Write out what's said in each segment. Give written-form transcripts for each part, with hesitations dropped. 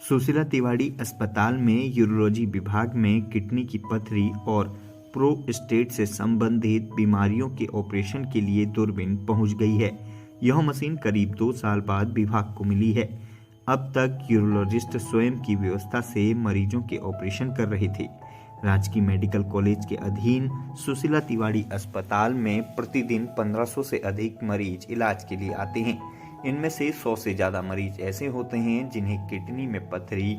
सुशीला तिवारी अस्पताल में यूरोलॉजी विभाग में किडनी की पथरी और प्रोस्टेट से संबंधित बीमारियों के ऑपरेशन के लिए दूरबीन पहुंच गई है। यह मशीन करीब 2 साल बाद विभाग को मिली है। अब तक यूरोलॉजिस्ट स्वयं की व्यवस्था से मरीजों के ऑपरेशन कर रहे थे। राजकीय मेडिकल कॉलेज के अधीन सुशीला तिवारी अस्पताल में प्रतिदिन 1500 से अधिक मरीज इलाज के लिए आते हैं। इनमें से 100 से ज्यादा मरीज ऐसे होते हैं जिन्हें किडनी में पथरी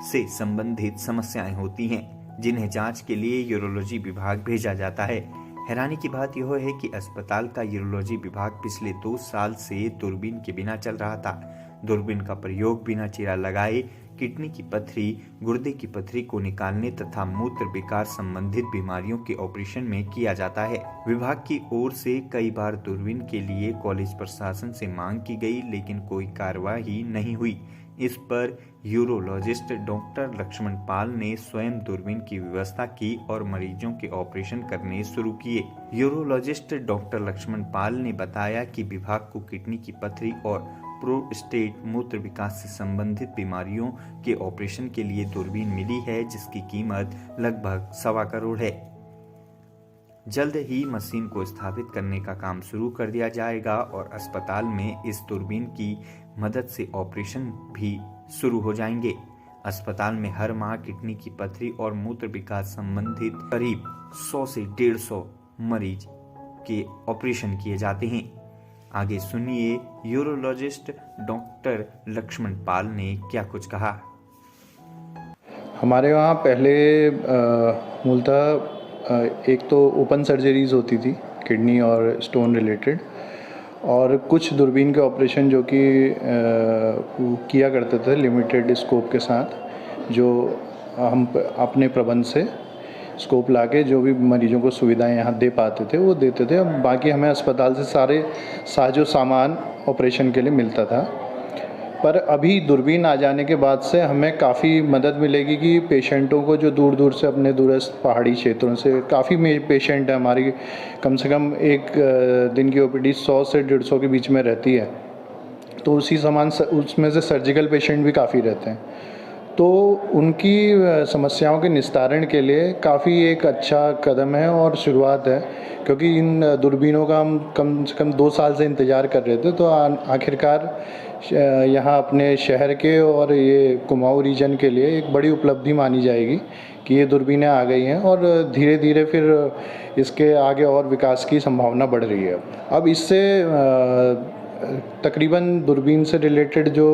से संबंधित समस्याएं होती हैं, जिन्हें जांच के लिए यूरोलॉजी विभाग भेजा जाता है। हैरानी की बात यह है कि अस्पताल का यूरोलॉजी विभाग पिछले 2 साल से दूरबीन के बिना चल रहा था। दूरबीन का प्रयोग बिना चीरा लगाए किडनी की पथरी, गुर्दे की पथरी को निकालने तथा मूत्र विकार संबंधित बीमारियों के ऑपरेशन में किया जाता है। विभाग की ओर से कई बार दूरबीन के लिए कॉलेज प्रशासन से मांग की गई, लेकिन कोई कार्रवाई नहीं हुई। इस पर यूरोलॉजिस्ट डॉक्टर लक्ष्मण पाल ने स्वयं दूरबीन की व्यवस्था की और मरीजों के ऑपरेशन करने शुरू किए। यूरोलॉजिस्ट डॉक्टर लक्ष्मण पाल ने बताया कि विभाग को किडनी की पथरी और प्रोस्टेट मूत्र विकास से संबंधित बीमारियों के ऑपरेशन के लिए दूरबीन मिली है, जिसकी कीमत लगभग 1.25 करोड़ है। जल्द ही मशीन को स्थापित करने का काम शुरू कर दिया जाएगा और अस्पताल में इस दूरबीन की मदद से ऑपरेशन भी शुरू हो जाएंगे। अस्पताल में हर माह किडनी की पथरी और मूत्र विकास संबंधित करीब 100 से 150 मरीज के ऑपरेशन किए जाते हैं। आगे सुनिए यूरोलॉजिस्ट डॉक्टर लक्ष्मण पाल ने क्या कुछ कहा। हमारे वहाँ पहले मूलतः एक तो ओपन सर्जरीज होती थी किडनी और स्टोन रिलेटेड, और कुछ दूरबीन के ऑपरेशन जो कि किया करते थे लिमिटेड स्कोप के साथ, जो हम अपने प्रबंध से स्कोप लाके जो भी मरीजों को सुविधाएं यहाँ दे पाते थे वो देते थे। अब बाकी हमें अस्पताल से सारे साजो सामान ऑपरेशन के लिए मिलता था। पर अभी दूरबीन आ जाने के बाद से हमें काफ़ी मदद मिलेगी कि पेशेंटों को जो दूर दूर से अपने दूरस्थ पहाड़ी क्षेत्रों से काफ़ी पेशेंट है हमारी, कम से कम एक दिन की ओपीडी 100 से 150 के बीच में रहती है, तो उसमें से सर्जिकल पेशेंट भी काफ़ी रहते हैं। तो उनकी समस्याओं के निस्तारण के लिए काफ़ी एक अच्छा कदम है और शुरुआत है, क्योंकि इन दूरबीनों का हम कम से कम 2 साल से इंतज़ार कर रहे थे। तो आखिरकार यहाँ अपने शहर के और ये कुमाऊं रीजन के लिए एक बड़ी उपलब्धि मानी जाएगी कि ये दूरबीनें आ गई हैं, और धीरे धीरे फिर इसके आगे और विकास की संभावना बढ़ रही है। अब इससे तकरीबन दूरबीन से रिलेटेड जो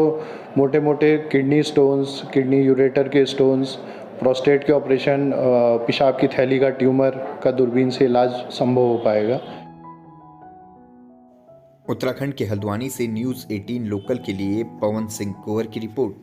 मोटे मोटे किडनी स्टोन्स, किडनी यूरेटर के स्टोन्स, प्रोस्टेट के ऑपरेशन, पेशाब की थैली का ट्यूमर का दूरबीन से इलाज संभव हो पाएगा। उत्तराखंड के हल्द्वानी से न्यूज़ 18 लोकल के लिए पवन सिंह कुंवर की रिपोर्ट।